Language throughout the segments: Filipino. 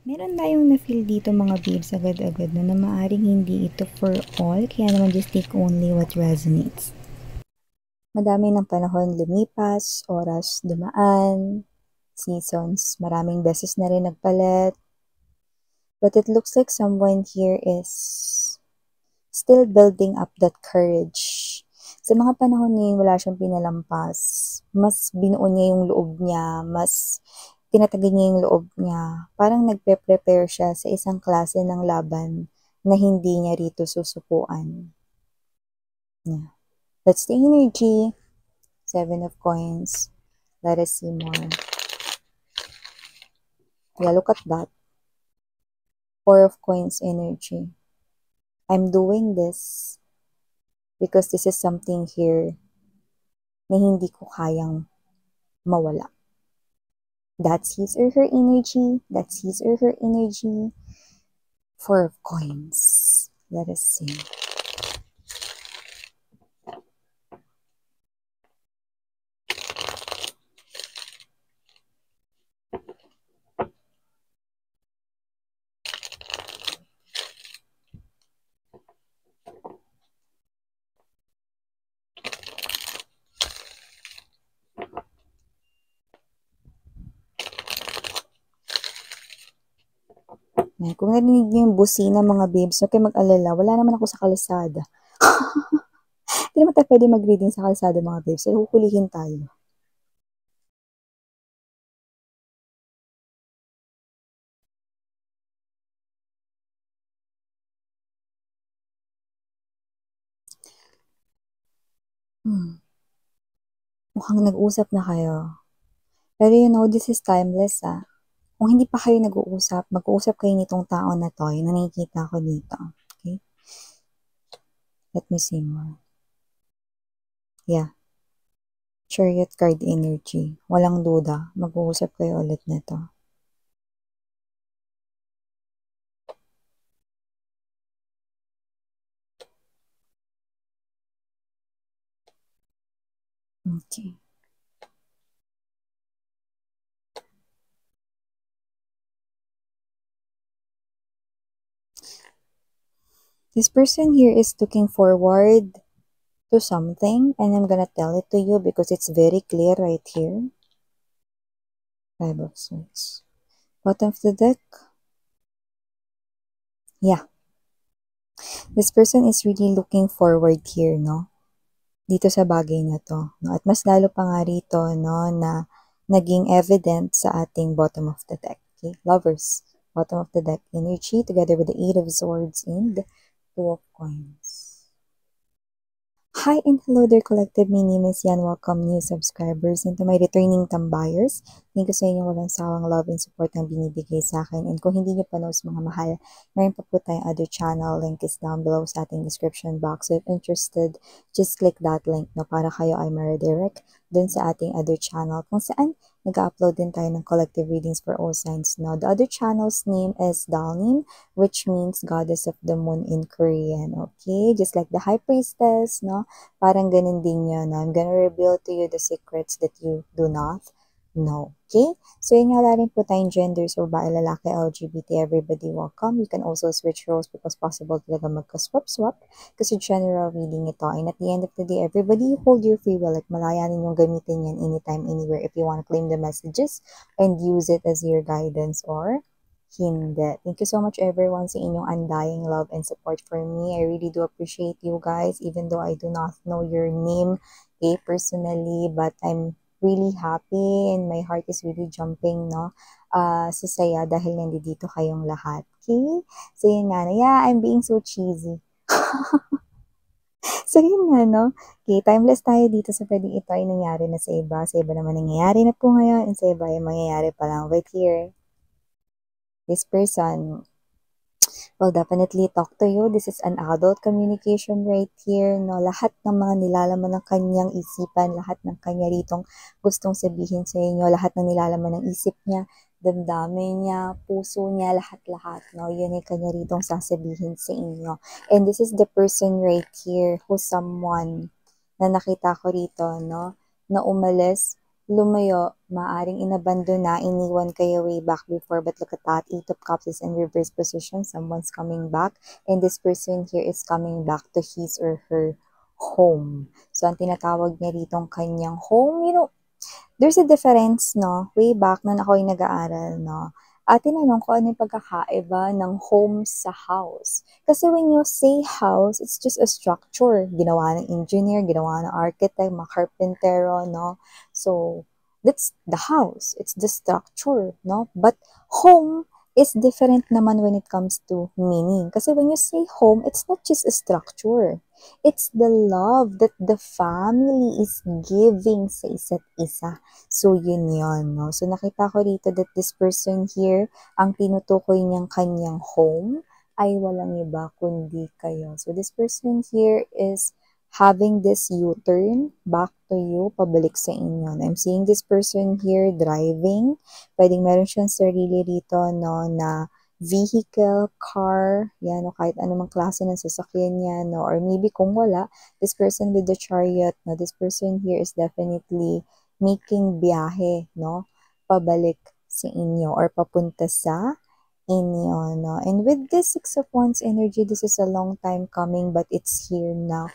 Meron tayong na-feel dito mga babes agad-agad na maaring hindi ito for all, kaya naman just take only what resonates. Madami ng panahon lumipas, oras dumaan, seasons, maraming beses na rin nagpalit. But it looks like someone here is still building up that courage. Sa mga panahon ngayon, wala siyang pinalampas. Mas binuo niya yung loob niya, mas tinatagin niya yung loob niya. Parang nagpe-prepare siya sa isang klase ng laban na hindi niya rito susukuan. Yeah. That's the energy. 7 of Coins. Let us see more. Yeah, look at that. 4 of Coins energy. I'm doing this because this is something here na hindi ko kayang mawala. That's his or her energy. That's his or her energy. 4 of Coins. Let us see. Kung narinig niyo yung busina mga babes, huwag kayo mag-alala. Wala naman ako sa kalsada. Hindi naman tayo pwede mag-reading sa kalsada mga babes. So, hukulihin tayo. Mukhang nag-usap na kayo. Pero you know, this is timeless Kung hindi pa kayo nag-uusap, mag-uusap kayo nitong tao na to, yung nakikita ko dito. Okay? Let me see more. Yeah. Chariot card energy. Walang duda. Mag-uusap kayo ulit nito. Okay. This person here is looking forward to something, and I'm gonna tell it to you because it's very clear right here. 5 of Swords. Bottom of the deck. Yeah. This person is really looking forward here, no? Dito sa bagay na to, no? At mas lalo pa nga rito, no, na naging evident sa ating bottom of the deck. Okay? Lovers. Bottom of the deck energy together with the 8 of Swords and the 2 of Coins. Hi and hello there collective, my name is Yan. Welcome new subscribers and to my returning tambayers. Thank you sa inyo walang sawang love and support na binibigay sa akin. And kung hindi nyo pa knows mga mahal, mayroon pa po tayong other channel. Link is down below sa ating description box. So if interested, just click that link no, para kayo ay ma-redirect dun sa ating other channel kung saan nag-upload din tayo ng collective readings for all signs. No? The other channel's name is Dalnim, which means Goddess of the Moon in Korean. Okay? Just like the High Priestess, no? Parang ganun din yun. I'm gonna reveal to you the secrets that you do not know. Okay? So, yun nga, wala rin po tayong gender. So, babae, lalaki, LGBT, everybody welcome. You can also switch roles because possible talaga magka-swap-swap. Kasi general reading ito. And at the end of the day, everybody hold your free will. Like, malaya ninyong gamitin yan anytime, anywhere if you want to claim the messages and use it as your guidance or hindi. Thank you so much everyone sa inyong undying love and support for me. I really do appreciate you guys even though I do not know your name personally, but I'm really happy and my heart is really jumping, no? Sa saya dahil nandito kayong lahat. Okay? So yun nga, yeah, I'm being so cheesy. So yun nga, no? Okay, timeless tayo dito sa pwedeng ito ay nangyari na sa iba. Sa iba naman nangyayari na po ngayon and sa iba ay mangyayari pa lang. But here, this person will definitely talk to you. This is an adult communication right here. No? Lahat ng mga nilalaman ng kanyang isipan, lahat ng kanya ritong gustong sabihin sa inyo, lahat ng nilalaman ng isip niya, damdamin niya, puso niya, lahat-lahat. No? Yun ay kanya ritong sasabihin sa inyo. And this is the person right here who's someone na nakita ko rito, no? Na umalis lumayo, maaring inabandona, iniwan kayo way back before, but look at that, Eight of Cups is in reverse position, someone's coming back, and this person here is coming back to his or her home. So, ang tinatawag niya ditong kanyang home, there's a difference, no? Way back, nung ako ay nag-aaral, no? At tinanong ko ano yung pagkakaiba ng home sa house. Kasi when you say house, it's just a structure. Ginawa ng engineer, ginawa ng architect, mga carpentero, no? So, that's the house. It's the structure, no? But home is different naman when it comes to meaning. Kasi when you say home, it's not just a structure. It's the love that the family is giving sa isa't isa. So, yun yun, no? So, nakita ko dito that this person here, ang tinutukoy niyang kanyang home ay walang iba kundi kayo. So, this person here is having this U-turn back to you, pabalik sa inyo. And I'm seeing this person here driving. Pwedeng meron siyang sarili rito, no, na vehicle, car, yan, o kahit anumang klase ng sasakyan niya, no, or maybe kung wala, this person with the chariot, no, this person here is definitely making biyahe, no, pabalik sa inyo or papunta sa inyo, no. And with this Six of Wands energy, this is a long time coming, but it's here now.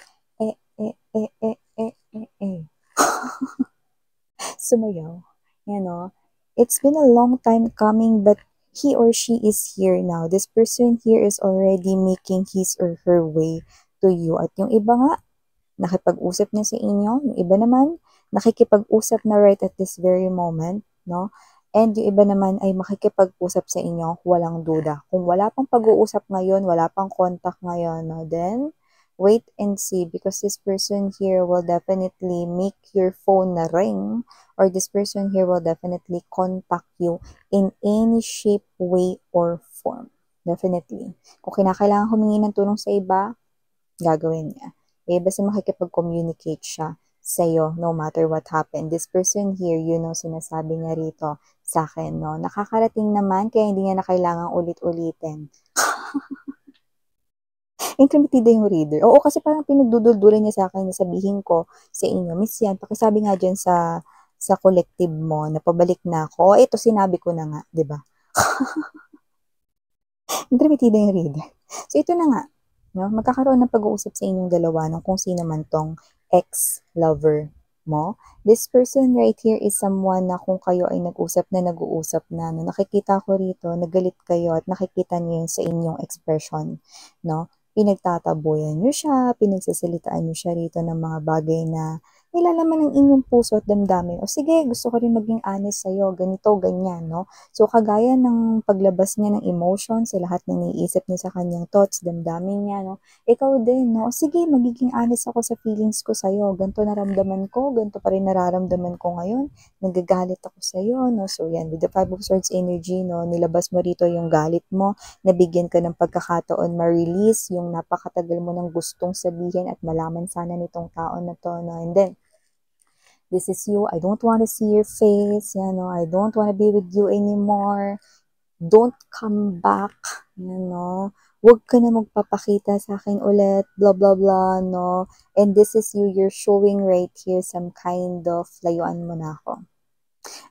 Sumayaw. You know, it's been a long time coming, but he or she is here now. This person here is already making his or her way to you. At yung iba nga, nakipag-usap na sa inyo. Yung iba naman, nakikipag-usap na right at this very moment, no? And yung iba naman ay makikipag-usap sa inyo, walang duda. Kung wala pang pag-uusap ngayon, wala pang contact ngayon, no? Then, wait and see, because this person here will definitely make your phone na ring, or this person here will definitely contact you in any shape, way, or form. Definitely. Kung kinakailangan humingi ng tulong sa iba, gagawin niya. Basta makikipag-communicate siya sa'yo no matter what happened. This person here, sinasabi niya rito sa akin, no? Nakakarating naman, kaya hindi niya na kailangang ulit-ulitin. Intromitida yung reader. Oo, kasi parang pinagduduldulan niya sa akin na sabihin ko sa inyo, Miss Yan, pakisabi nga dyan sa collective mo na pabalik na ako. Ito, sinabi ko na nga, di ba? Intromitida yung reader. So, ito na nga. No? Magkakaroon ng pag-uusap sa inyong dalawa kung sino man tong ex-lover mo. This person right here is someone na kung kayo ay nag-usap na, no? Nakikita ko rito, nagalit kayo at nakikita niyo yun sa inyong expression, no? Pinagtataboyan niyo siya, pinagsasalitaan niyo siya rito ng mga bagay na nilalaman ng inyong puso at damdamin. O sige, gusto ko rin maging honest sa'yo, ganito, ganyan, no? So, kagaya ng paglabas niya ng emotions, sa lahat ng naiisip niya sa kanyang thoughts, damdamin niya, no? Ikaw din, no? Sige, magiging honest ako sa feelings ko sa'yo. Ganito naramdaman ko, ganito pa rin nararamdaman ko ngayon. Nagagalit ako sa'yo, no? So, yan, with the Five of Swords energy, no? Nilabas mo rito yung galit mo, nabigyan ka ng pagkakataon ma-release yung napakatagal mo ng gustong sabihin at malaman sana nitong tao na to, no? And then, this is you. I don't want to see your face. I don't want to be with you anymore. Don't come back. Huwag ka na magpapakita sa akin ulit. Blah, blah, blah. No? And this is you. You're showing right here some kind of layuan mo na ako.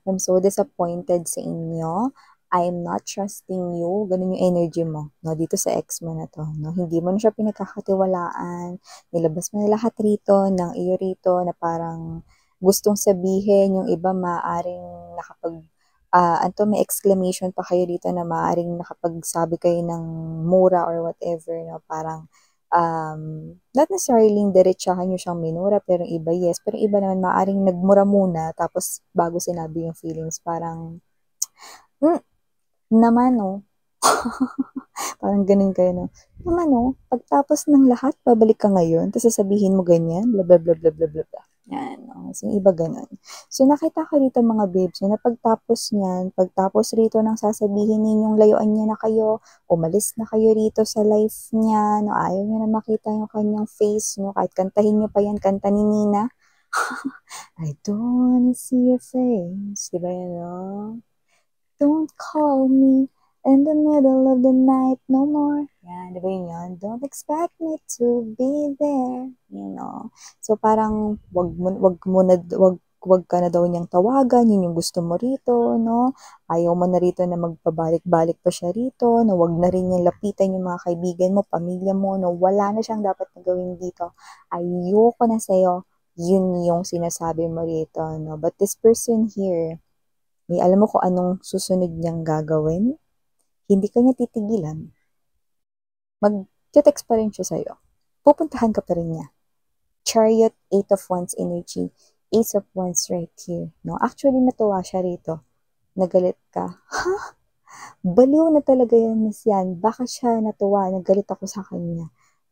I'm so disappointed sa inyo. I'm not trusting you. Ganun yung energy mo, no? Dito sa ex mo na to, no? Hindi mo na siya pinagkakatiwalaan. Nilabas mo na lahat rito, ng iyo rito, na parang gustong sabihin, yung iba maaring may exclamation pa kayo dito na maaring nakapagsabi kayo ng mura or whatever, no? Parang, not necessarily diretsahan nyo siyang minura, pero iba yes, pero iba naman maaring nagmura muna, tapos bago sinabi yung feelings, parang, naman, no? Parang ganun kayo, no? Naman, no? Pagtapos ng lahat, babalik ka ngayon, tapos sasabihin mo ganyan, blah, blah, blah, blah, blah, blah, blah. Yan, no? So, iba ganun. So, nakita ko dito mga babes, na pagtapos niyan, pagtapos rito ng sasabihin ninyong layuan niya na kayo, umalis na kayo rito sa life niya, no? Ayaw niya na makita yung kanyang face, no? Kahit kantahin niyo pa yan, kanta ni Nina. I don't wanna see your face. Diba yan, no? Don't call me in the middle of the night no more. Yan, di ba yun? Don't expect me to be there. So parang wag wag ka na daw niyang tawagan, yun yung gusto mo rito, no? Ayaw mo na rito na magpabalik-balik pa siya rito, na wag na rin niyang lapitan yung mga kaibigan mo, pamilya mo, no? Wala na siyang dapat na gawin dito. Ayoko na sa'yo. Yun yung sinasabi mo rito, no? But this person here, alam mo kung anong susunod niyang gagawin? Hindi ka niya titigilan. Mag-text pa rin siya sa'yo. Pupuntahan ka pa rin niya. Chariot, 8 of Wands energy, Ace of Wands right here. No? Actually, natuwa siya rito. Nagalit ka. Ha? Baliw na talaga yan, miss yan. Bakit siya natuwa? Nagalit ako sa kanya.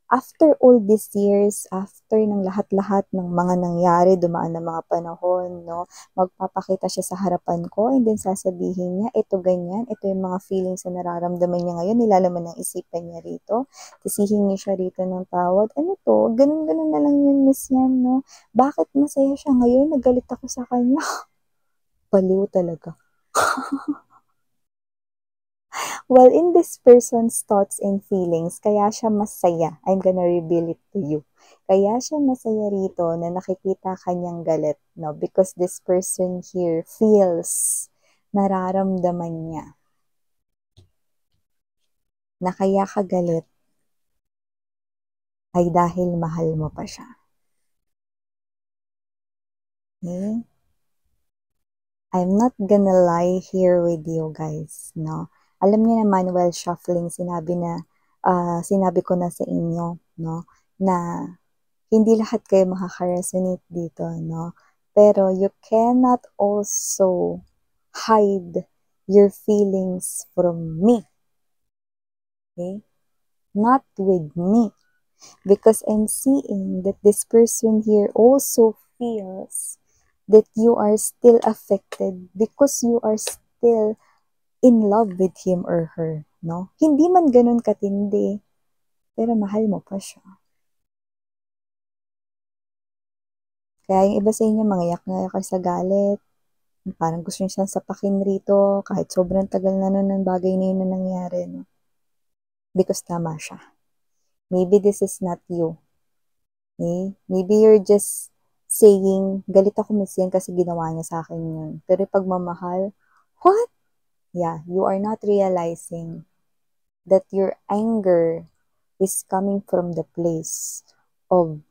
After all these years, after ng lahat-lahat ng mga nangyari, dumaan ng mga panahon, no, magpapakita siya sa harapan ko and then sasabihin niya, ito ganyan, ito yung mga feelings na nararamdaman niya ngayon, nilalaman ng isipan niya rito, tisihin niya siya rito ng tawad, ano to, ganun-ganun na lang yun, miss yan, no, bakit masaya siya ngayon, nagalit ako sa kanya, baliw talaga. Well, in this person's thoughts and feelings, kaya siya masaya. I'm gonna reveal it to you. Kaya siya masaya rito na nakikita kanyang galit, no? Because this person here feels, nararamdaman niya na kaya ka galit ay dahil mahal mo pa siya. Okay? I'm not gonna lie here with you guys, no? Alam niyo naman, while shuffling, sinabi ko na sa inyo, no, na hindi lahat kayo makaka-resonate dito, no? Pero you cannot also hide your feelings from me, okay? Not with me. Because I'm seeing that this person here also feels that you are still affected because you are still in love with him or her, no? Hindi man ganun katindi, pero mahal mo pa siya. Kaya yung iba sa inyo, mangiyak-ngayak ka sa galit, parang gusto niyo siyang sapakin rito, kahit sobrang tagal na nun ng bagay na yun na nangyari, no? Because tama siya. Maybe this is not you. Okay? Maybe you're just saying, galit ako miss yan kasi ginawa niya sa akin yun. Pero pagmamahal, what? Yeah, you are not realizing that your anger is coming from the place of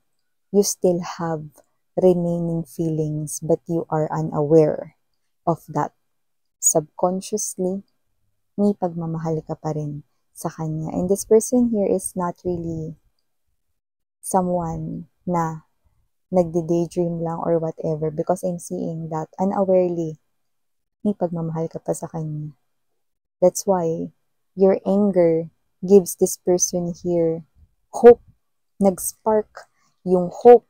you still have remaining feelings but you are unaware of that. Subconsciously, may pagmamahal ka pa rin sa kanya. And this person here is not really someone na nagde-daydream lang or whatever because I'm seeing that unawarely, may pagmamahal ka pa sa kanya. That's why your anger gives this person here hope. Nag-spark yung hope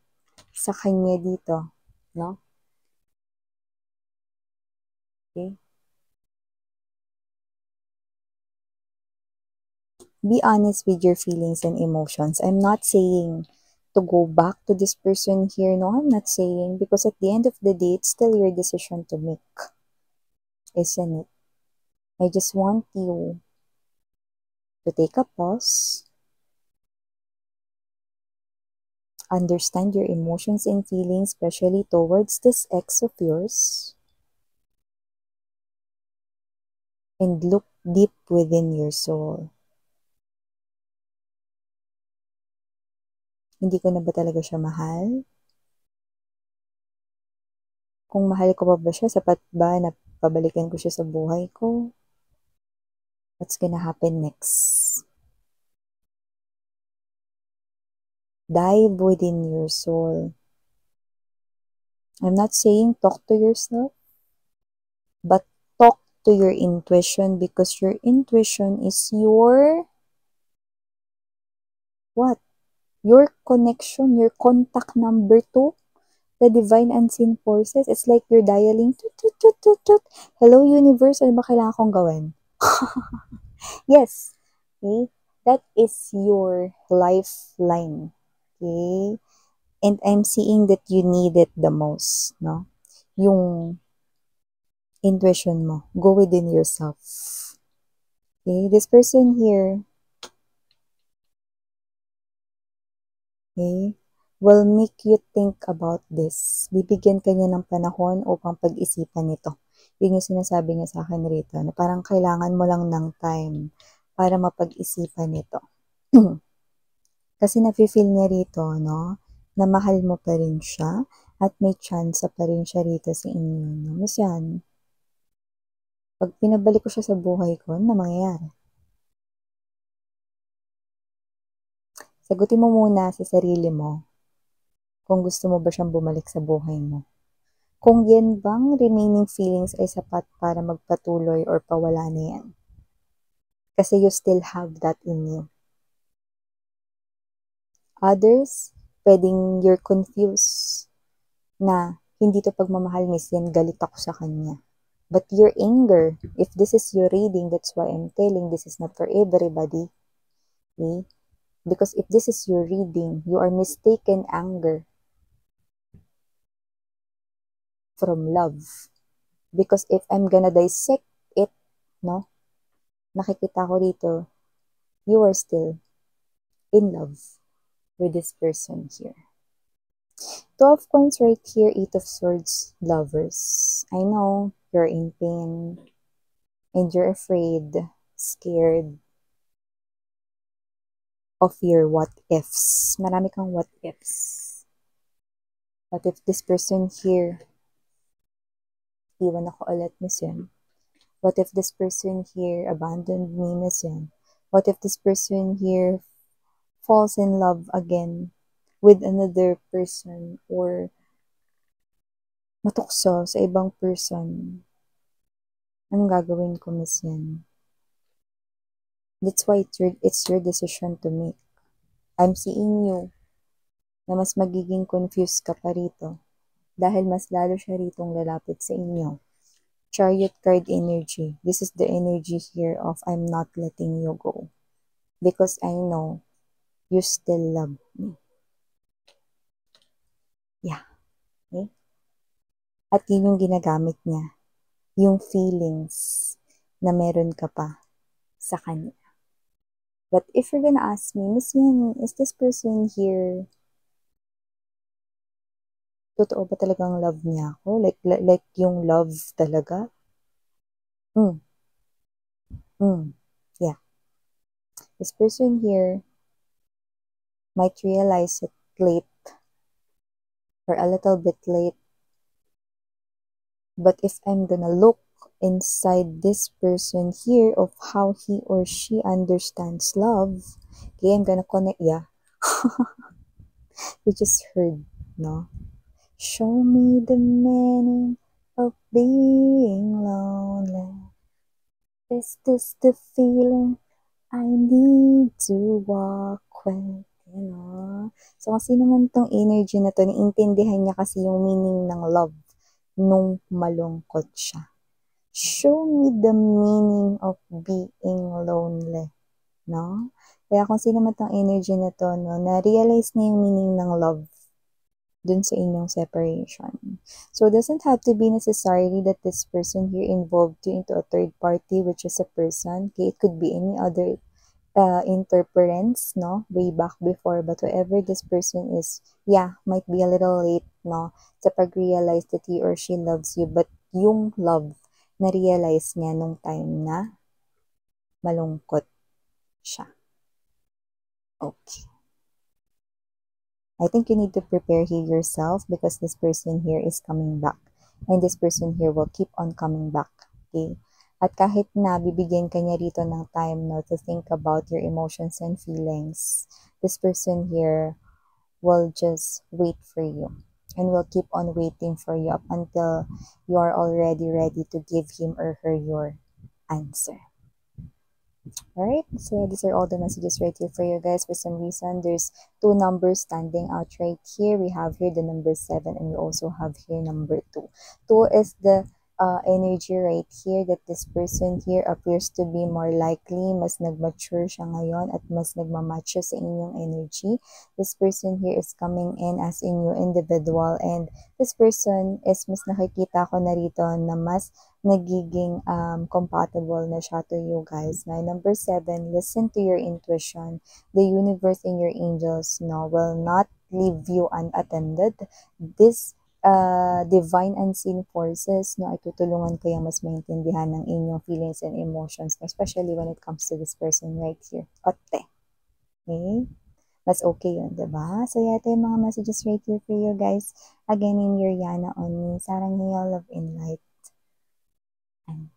sa kanya dito, no? Okay? Be honest with your feelings and emotions. I'm not saying to go back to this person here. No, I'm not saying, because at the end of the day, it's still your decision to make. Isn't it? I just want you to take a pause, understand your emotions and feelings, especially towards this ex of yours, and look deep within your soul. Hindi ko na ba talaga siya mahal? Kung mahal ko pa ba siya, sapat ba na pabalikan ko siya sa buhay ko? What's gonna happen next? Dive within your soul. I'm not saying talk to yourself, but talk to your intuition, because your intuition is your what? Your connection, your contact number to the divine unseen forces. It's like you're dialing, tut, tut, tut, tut, tut. Hello universe, ano ba kailangan kong gawin? Yes, okay? That is your lifeline, okay? And I'm seeing that you need it the most, no? Yung intuition mo. Go within yourself. Okay? This person here, okay? will make you think about this. Bibigyan ka niya ng panahon upang pag-isipan ito. Yun yung sinasabi niya sa akin rito, na parang kailangan mo lang ng time para mapag-isipan ito. Kasi nafe-feel niya rito, no, na mahal mo pa rin siya at may chance pa rin siya rito sa inyo. No? Mas yan, pag pinabalik ko siya sa buhay ko, ano na mangyayari? Sagutin mo muna sa sarili mo kung gusto mo ba siyang bumalik sa buhay mo. Kung yan bang remaining feelings ay sapat para magpatuloy or pawala na yan. Kasi you still have that in you. Others, pwedeng you're confused na hindi to pagmamahal, miss, yan galit ako sa kanya. But your anger, if this is your reading, that's why I'm telling this is not for everybody. Okay? Because if this is your reading, you are mistaken anger from love. Because if I'm gonna dissect it, no, nakikita ko dito, you are still in love with this person here. 12 points right here, 8 of Swords, lovers. I know you're in pain and you're afraid, scared of your what ifs. Marami kang what ifs. What if this person here, iwan ako ulit, miss yan? What if this person here abandoned me, miss yan? What if this person here falls in love again with another person or matukso sa ibang person? Anong gagawin ko, miss yan? That's why it's your decision to make. I'm seeing you na mas magiging confused ka pa rito dahil mas lalo siya ritong lalapit sa inyo. Chariot card energy. This is the energy here of I'm not letting you go because I know you still love me. Yeah. Okay? At yun yung ginagamit niya. Yung feelings na meron ka pa sa kanya. But if you're gonna ask me, Miss Yan, is this person here, totoo ba talagang love niya ako? Like yung love talaga? Yeah. This person here might realize it late or a little bit late. But if I'm gonna look inside this person here of how he or she understands love, okay, I'm gonna connect, yeah. You just heard, no? Show me the meaning of being lonely. Is this the feeling I need to walk with? You know? So, kasi naman tong energy na to, niintindihan niya kasi yung meaning ng love nung malungkot siya. Show me the meaning of being lonely. No? Kaya kung sino man tong energy na to, no, na-realize niya yung meaning ng love dun sa inyong separation. So, it doesn't have to be necessarily that this person here involved you into a third party, which is a person. Okay, it could be any other interference, no, way back before. But whoever this person is, yeah, might be a little late, no, sa pag-realize that he or she loves you. But yung love, na-realize niya nung time na malungkot siya. Okay. I think you need to prepare here yourself because this person here is coming back. And this person here will keep on coming back. Okay? At kahit na bibigyan ka niya rito ng time, no, to think about your emotions and feelings, this person here will just wait for you. And will keep on waiting for you up until you are already ready to give him or her your answer. Alright, so these are all the messages right here for you guys. For some reason, there's two numbers standing out right here. We have here the number 7 and we also have here number 2. 2 is the energy right here that this person here appears to be more likely. Mas nag-mature siya ngayon at mas nagmamatch siya sa inyong energy. This person here is coming in as a new individual and this person is mas nakikita ko na rito na mas nagiging compatible na siya to you guys. Now, number 7, listen to your intuition. The universe and your angels, no, will not leave you unattended. This divine unseen forces, no, ay tutulungan kayang mas maintindihan ng inyong feelings and emotions, especially when it comes to this person right here. Otte. Okay? Mas okay yun, diba? So, ito yung mga messages right here for you guys. Again, in your Yana on me. Sarang Love in Light. And